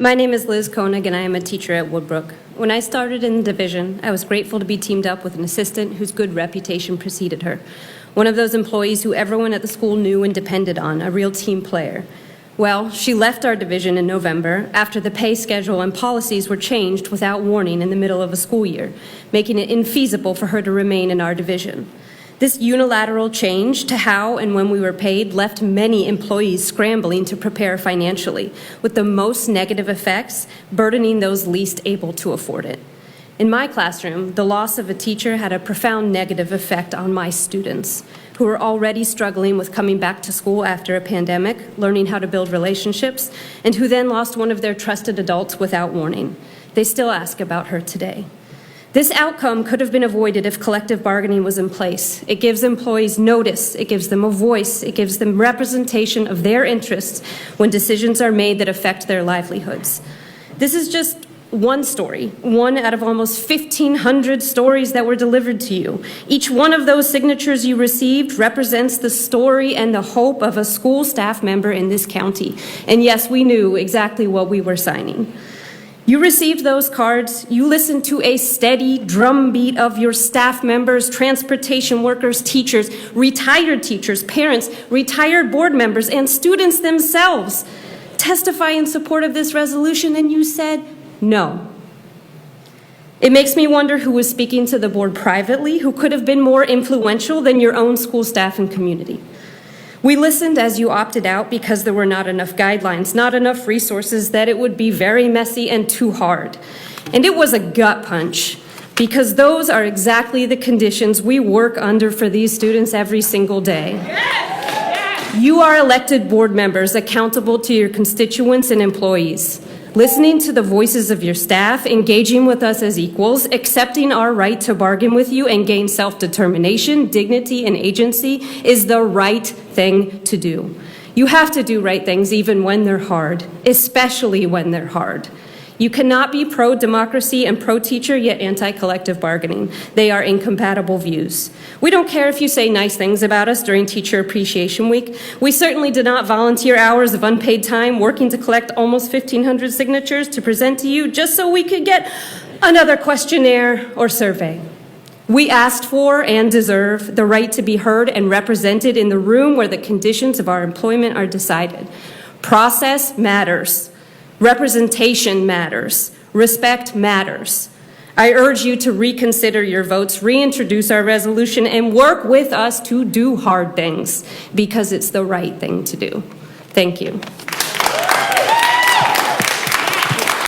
My name is Liz Koenig, and I am a teacher at Woodbrook. When I started in the division, I was grateful to be teamed up with an assistant whose good reputation preceded her. One of those employees who everyone at the school knew and depended on, a real team player. Well, she left our division in November after the pay schedule and policies were changed without warning in the middle of a school year, making it infeasible for her to remain in our division. This unilateral change to how and when we were paid left many employees scrambling to prepare financially, with the most negative effects burdening those least able to afford it. In my classroom, the loss of a teacher had a profound negative effect on my students, who were already struggling with coming back to school after a pandemic, learning how to build relationships, and who then lost one of their trusted adults without warning. They still ask about her today. This outcome could have been avoided if collective bargaining was in place. It gives employees notice, it gives them a voice, it gives them representation of their interests when decisions are made that affect their livelihoods. This is just one story, one out of almost 1,500 stories that were delivered to you. Each one of those signatures you received represents the story and the hope of a school staff member in this county. And yes, we knew exactly what we were signing. You received those cards, you listened to a steady drumbeat of your staff members, transportation workers, teachers, retired teachers, parents, retired board members, and students themselves testify in support of this resolution, and you said no. It makes me wonder who was speaking to the board privately, who could have been more influential than your own school staff and community. We listened as you opted out because there were not enough guidelines, not enough resources, that it would be very messy and too hard. And it was a gut punch, because those are exactly the conditions we work under for these students every single day. You are elected board members accountable to your constituents and employees. Listening to the voices of your staff, engaging with us as equals, accepting our right to bargain with you and gain self-determination, dignity, and agency is the right thing to do. You have to do right things even when they're hard, especially when they're hard. You cannot be pro-democracy and pro-teacher yet anti-collective bargaining. They are incompatible views. We don't care if you say nice things about us during Teacher Appreciation Week. We certainly did not volunteer hours of unpaid time working to collect almost 1,500 signatures to present to you just so we could get another questionnaire or survey. We asked for and deserve the right to be heard and represented in the room where the conditions of our employment are decided. Process matters. Representation matters. Respect matters. I urge you to reconsider your votes, reintroduce our resolution, and work with us to do hard things, because it's the right thing to do. Thank you.